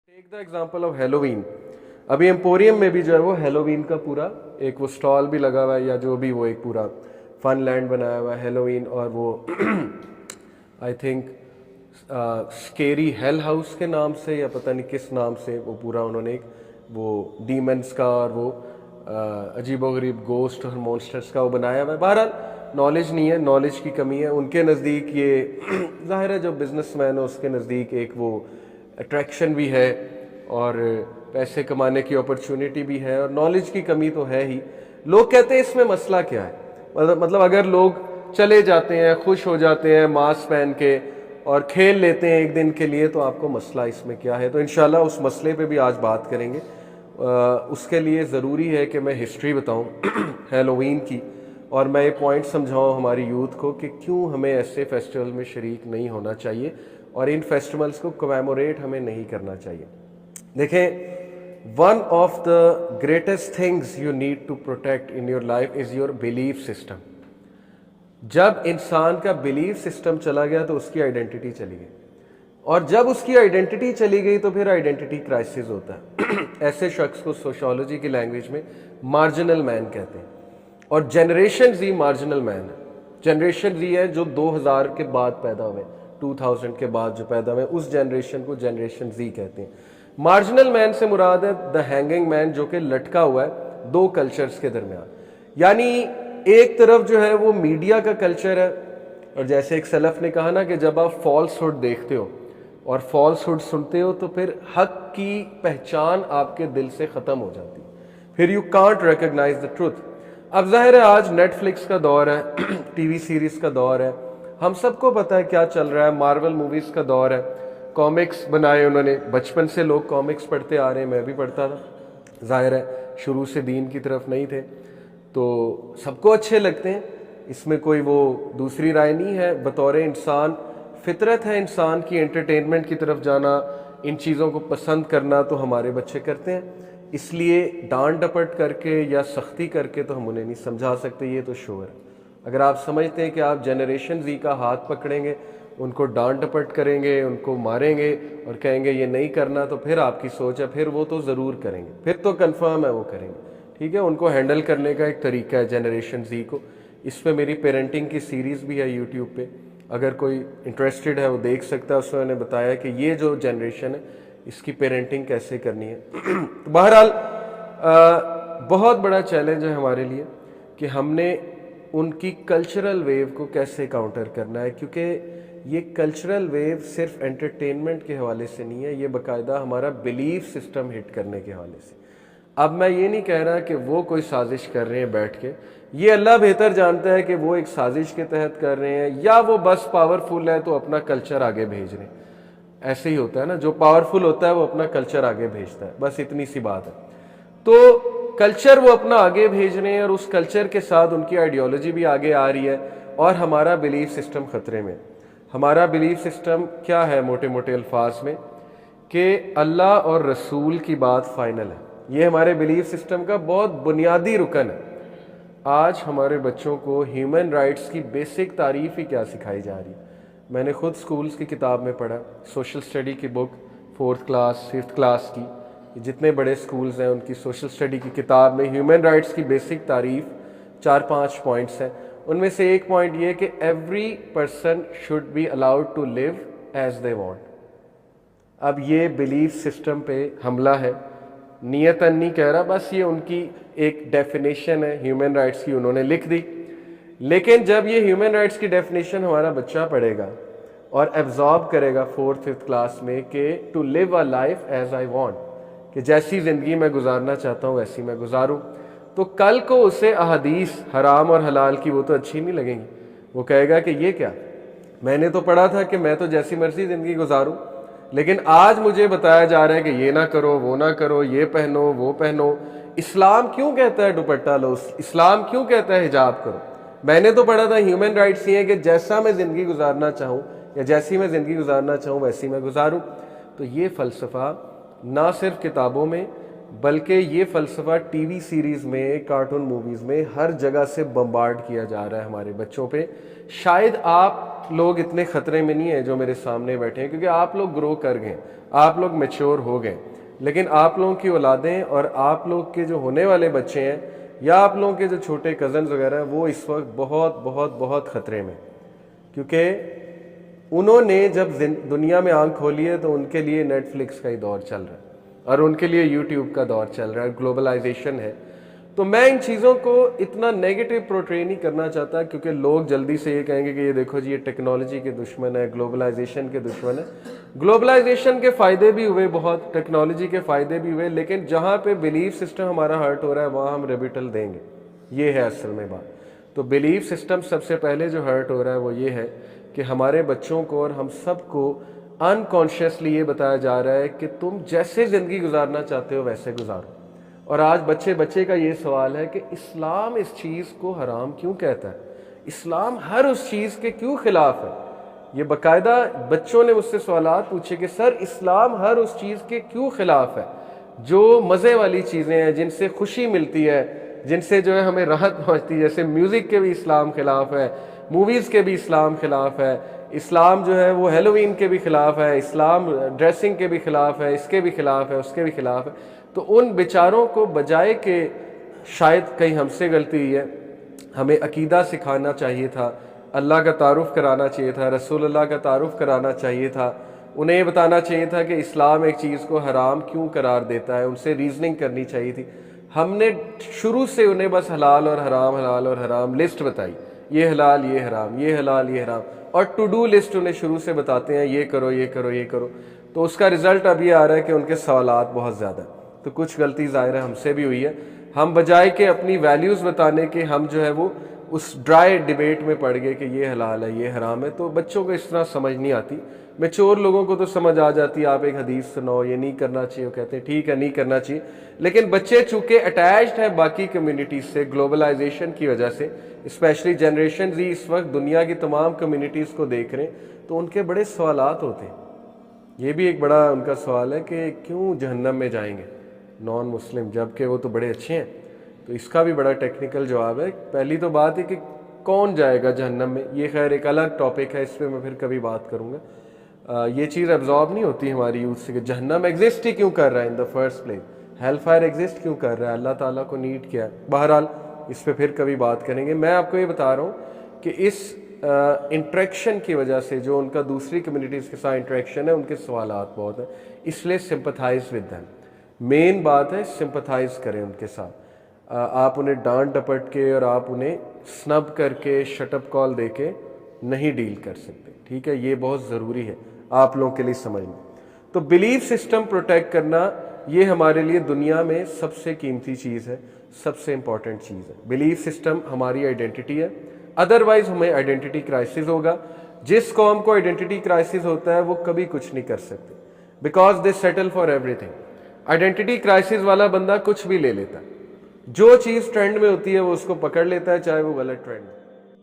Take the example of Halloween. अभी emporium में भी जो है वो हेलोवीन का पूरा एक वो स्टॉल भी लगा हुआ है, या जो भी वो एक पूरा फन लैंड बनाया हुआ है हेलोवीन, और वो I think scary hello house के नाम से या पता नहीं किस नाम से वो पूरा उन्होंने एक वो डीमंस का और वो अजीबोगरीब गोस्ट और मॉन्स्टर्स का वो बनाया हुआ है। बहरहाल नॉलेज नहीं है, नॉलेज की कमी है उनके नज़दीक। ये ज़ाहिर है जो बिजनेसमैन है उसके नज़दीक एक वो अट्रैक्शन भी है और पैसे कमाने की अपॉर्चुनिटी भी है, और नॉलेज की कमी तो है ही। लोग कहते हैं इसमें मसला क्या है, मतलब अगर लोग चले जाते हैं, खुश हो जाते हैं मास्क पहन के और खेल लेते हैं एक दिन के लिए, तो आपको मसला इसमें क्या है। तो इंशाल्लाह उस मसले पे भी आज बात करेंगे। उसके लिए ज़रूरी है कि मैं हिस्ट्री बताऊं हेलोवीन की, और मैं ये पॉइंट समझाऊं हमारी यूथ को कि क्यों हमें ऐसे फेस्टिवल में शरीक नहीं होना चाहिए और इन फेस्टिवल्स को कमेमोरेट हमें नहीं करना चाहिए। देखें, one of the greatest things you need to protect in your life is your belief system. जब इंसान का बिलीफ सिस्टम चला गया तो उसकी आइडेंटिटी चली गई, और जब उसकी आइडेंटिटी चली गई तो फिर आइडेंटिटी क्राइसिस होता है। ऐसे शख्स को सोशियोलॉजी की लैंग्वेज में मार्जिनल मैन कहते हैं, और जनरेशन जी मार्जिनल मैन है। जनरेशन जी है जो 2000 के बाद पैदा हुए, 2000 के बाद जो पैदा हुए, उस जनरेशन को जनरेशन जी कहते हैं। मार्जिनल मैन से मुराद है द हैंगिंग मैन, जो कि लटका हुआ है दो कल्चर्स के दरमियान। यानी एक तरफ जो है वो मीडिया का कल्चर है, और जैसे एक सलफ ने कहा ना कि जब आप फॉल्सहुड देखते हो और फॉल्सहुड सुनते हो तो फिर हक की पहचान आपके दिल से ख़त्म हो जाती है, फिर you can't recognize the truth. अब जाहिर है आज नेटफ्लिक्स का दौर है, टीवी सीरीज़ का दौर है, हम सबको पता है क्या चल रहा है, मार्वल मूवीज़ का दौर है, कॉमिक्स बनाए उन्होंने, बचपन से लोग कॉमिक्स पढ़ते आ रहे हैं, मैं भी पढ़ता था। जाहिर है शुरू से दीन की तरफ नहीं थे, तो सबको अच्छे लगते हैं, इसमें कोई वो दूसरी राय नहीं है। बतौर इंसान फितरत है इंसान की एंटरटेनमेंट की तरफ जाना, इन चीज़ों को पसंद करना, तो हमारे बच्चे करते हैं। इसलिए डांट डपट करके या सख्ती करके तो हम उन्हें नहीं समझा सकते, ये तो श्योर है। अगर आप समझते हैं कि आप जनरेशन जी का हाथ पकड़ेंगे, उनको डांट डपट करेंगे, उनको मारेंगे और कहेंगे ये नहीं करना, तो फिर आपकी सोच है, फिर वो तो ज़रूर करेंगे, फिर तो कंफर्म है वो करेंगे। ठीक है, उनको हैंडल करने का एक तरीका है जनरेशन जी को। इस पर मेरी पेरेंटिंग की सीरीज़ भी है यूट्यूब पे, अगर कोई इंटरेस्टेड है वो देख सकता है। उसमें मैंने बताया कि ये जो जनरेशन है इसकी पेरेंटिंग कैसे करनी है। तो बहरहाल बहुत बड़ा चैलेंज है हमारे लिए कि हमने उनकी कल्चरल वेव को कैसे काउंटर करना है, क्योंकि ये कल्चरल वेव सिर्फ एंटरटेनमेंट के हवाले से नहीं है, ये बाकायदा हमारा बिलीफ सिस्टम हिट करने के हवाले से। अब मैं ये नहीं कह रहा कि वो कोई साजिश कर रहे हैं बैठ के, ये अल्लाह बेहतर जानता है कि वो एक साजिश के तहत कर रहे हैं या वो बस पावरफुल है तो अपना कल्चर आगे भेज रहे हैं। ऐसे ही होता है ना, जो पावरफुल होता है वो अपना कल्चर आगे भेजता है, बस इतनी सी बात है। तो कल्चर वो अपना आगे भेज रहे हैं और उस कल्चर के साथ उनकी आइडियोलॉजी भी आगे आ रही है, और हमारा बिलीफ सिस्टम खतरे में। हमारा बिलीफ सिस्टम क्या है मोटे मोटे अल्फाज में, कि अल्लाह और रसूल की बात फाइनल है। ये हमारे बिलीफ सिस्टम का बहुत बुनियादी रुकन है। आज हमारे बच्चों को ह्यूमन राइट्स की बेसिक तारीफ ही क्या सिखाई जा रही है। मैंने खुद स्कूल्स की किताब में पढ़ा, सोशल स्टडी की book 4th class 5th class की, जितने बड़े स्कूल्स हैं उनकी सोशल स्टडी की किताब में ह्यूमन राइट्स की बेसिक तारीफ 4-5 पॉइंट्स हैं। उनमें से एक पॉइंट ये कि every person should be allowed to live as they want. अब ये बिलीफ सिस्टम पे हमला है, नियतन नहीं कह रहा, बस ये उनकी एक डेफिनेशन है ह्यूमन राइट्स की, उन्होंने लिख दी। लेकिन जब ये ह्यूमन राइट्स की डेफिनेशन हमारा बच्चा पढ़ेगा और एब्जॉर्ब करेगा 4th 5th क्लास में कि to live a life as I want, कि जैसी ज़िंदगी मैं गुजारना चाहता हूँ वैसी मैं गुजारूँ, तो कल को उसे अहादीस हराम और हलाल की वो तो अच्छी नहीं लगेंगी। वो कहेगा कि ये क्या, मैंने तो पढ़ा था कि मैं तो जैसी मर्जी ज़िंदगी गुजारूँ, लेकिन आज मुझे बताया जा रहा है कि ये ना करो, वो ना करो, ये पहनो, वो पहनो। इस्लाम क्यों कहता है दुपट्टा लो, इस्लाम क्यों कहता है हिजाब करो। मैंने तो पढ़ा था ह्यूमन राइट्स ये है कि जैसा मैं ज़िंदगी गुजारना चाहूँ या जैसी मैं ज़िंदगी गुजारना चाहूँ वैसी मैं गुजारूँ। तो ये फ़लसफ़ा ना सिर्फ किताबों में بلکہ یہ فلسفہ ٹی وی سیریز میں، کارٹون موویز میں ہر جگہ سے بمبارڈ کیا جا رہا ہے ہمارے بچوں پہ. شاید آپ لوگ اتنے خطرے میں نہیں ہیں جو میرے سامنے بیٹھے ہیں، کیونکہ آپ لوگ گرو کر گئے، آپ لوگ میچور ہو گئے. لیکن آپ لوگوں کی اولادیں اور آپ لوگ کے جو ہونے والے بچے ہیں یا آپ لوگوں کے جو چھوٹے کزنز وغیرہ ہیں، وہ اس وقت بہت بہت بہت خطرے میں، کیونکہ انہوں نے جب دنیا میں آنکھ کھولی ہے تو ان کے لیے نیٹ فلکس کا ہی دور چل رہا ہے اور ان کے لیے یوٹیوب کا دور چل رہا ہے، گلوبلائزیشن ہے. تو میں ان چیزوں کو اتنا نیگیٹو پورٹری نہیں کرنا چاہتا، کیونکہ لوگ جلدی سے یہ کہیں گے کہ یہ دیکھو جی یہ ٹیکنالوجی کے دشمن ہے، گلوبلائزیشن کے دشمن ہے. گلوبلائزیشن کے فائدے بھی ہوئے بہت، ٹیکنالوجی کے فائدے بھی ہوئے، لیکن جہاں پہ بلیف سسٹم ہمارا ہرٹ ہو رہا ہے وہاں ہم ریبیٹل دیں گے. یہ ہے اصل میں بات. تو بلیف سسٹم سب سے پہلے جو ہرٹ ہو رہا ہے وہ یہ ہے کہ ہمارے بچوں کو اور ہم سب کو انکانشیسلی یہ بتایا جا رہا ہے کہ تم جیسے زندگی گزارنا چاہتے ہو ویسے گزارو. اور آج بچے کا یہ سوال ہے کہ اسلام اس چیز کو حرام کیوں کہتا ہے، اسلام ہر اس چیز کے کیوں خلاف ہے. یہ باقاعدہ بچوں نے مجھ سے سوالات پوچھے کہ سر اسلام ہر اس چیز کے کیوں خلاف ہے جو مزے والی چیزیں ہیں، جن سے خوشی ملتی ہے، جن سے جو ہے ہمیں راحت پہنچتی ہے. جیسے میوزک کے بھی اسلام خلاف ہے، موویز کے بھی اسلام خلاف ہے، اسلام جو ہے وہ ہیلووین کے بھی خلاف ہے، اسلام ڈریسنگ کے بھی خلاف ہے، اس کے بھی خلاف ہے، اس کے بھی خلاف ہے. تو ان بیچاروں کو بجائے کہ شاید کہیں ہم سے غلطی ہوئی ہے، ہمیں عقیدہ سکھانا چاہیے تھا، اللہ کا تعارف کرانا چاہیے تھا، رسول اللہ کا تعارف کرانا چاہیے تھا، انہیں یہ بتانا چاہیے تھا کہ اسلام ایک چیز کو حرام کیوں قرار دیتا ہے، ان سے ریزننگ کرنی چاہیے تھی. ہم نے شروع سے انہیں بس حلال اور حرام لسٹ بتائی، یہ حلال یہ حرام، یہ حلال یہ حرام، اور ٹو ڈو لسٹ انہیں شروع سے بتاتے ہیں یہ کرو یہ کرو یہ کرو. تو اس کا رزلٹ اب یہ آ رہا ہے کہ ان کے سوالات بہت زیادہ ہیں. تو کچھ غلطی ظاہر ہے ہم سے بھی ہوئی ہے. ہم بجائے کہ اپنی ویلیوز بتانے کے ہم جو ہے وہ اس ڈرائی ڈیبیٹ میں پڑ گئے کہ یہ حلال ہے یہ حرام ہے. تو بچوں کو اس طرح سمجھ نہیں آتی. میچور لوگوں کو تو سمجھ آ جاتی ہے، آپ ایک حدیث سناؤ یہ نہیں کرنا چاہیے، وہ کہتے ہیں ٹھیک ہے نہیں کرنا چاہیے. لیکن بچے چونکہ اٹیچڈ ہیں باقی کمیونٹیز سے گلوبلائزیشن کی وجہ سے، اسپیشلی جنریشن زی اس وقت دنیا کی تمام کمیونٹیز کو دیکھ رہے ہیں، تو ان کے بڑے سوالات ہوتے ہیں. یہ بھی ایک بڑا ان کا سوال ہے کہ کیوں جہنم میں جائیں گے نان مسلم، جبکہ وہ تو بڑے اچھے ہیں. تو اس کا بھی بڑا ٹیکنیکل جواب ہے. پہلی تو بات ہے کہ کون جائے گا جہنم میں، یہ خیر ایک الگ ٹاپک ہے، اس پہ میں پھر کبھی بات کروں گا. یہ چیز ایبزارب نہیں ہوتی ہماری یوتھ سے کہ جہنم ایگزسٹ ہی کیوں کر رہا ہے in the first place, hell fire exist کیوں کر رہا ہے، اللہ تعالیٰ کو نیڈ کیا ہے. بہرحال اس پہ پھر کبھی بات کریں گے. میں آپ کو یہ بتا رہا ہوں کہ اس انٹریکشن کی وجہ سے جو ان کا دوسری کمیونٹیز کے ساتھ انٹریکشن ہے، ان کے سوالات بہت ہیں، اس لیے سمپتھائز ود دیم. مین بات ہے سمپتھائز کریں ان کے ساتھ. آپ انہیں ڈانٹ ڈپٹ کے اور آپ انہیں سنب کر کے شٹ اپ کال دے کے نہیں ڈیل کر سکتے. ٹھیک ہے، یہ بہت ضروری ہے آپ لوگوں کے لیے سمجھنا. تو بلیف سسٹم پروٹیکٹ کرنا یہ ہمارے لیے دنیا میں سب سے قیمتی چیز ہے، سب سے امپورٹنٹ چیز ہے. بلیف سسٹم ہماری آئیڈینٹی ہے، ادروائز ہمیں آئیڈینٹی کرائسس ہوگا. جس قوم کو آئیڈینٹی کرائسس ہوتا ہے وہ کبھی کچھ نہیں کر سکتے، because they settle for every thing. Identity crisis والا بندہ کچھ بھی لے لیتا ہے، جو چیز ٹرینڈ میں ہوتی ہے وہ اس کو پکڑ لیتا ہے، چاہے وہ غلط ٹرینڈ.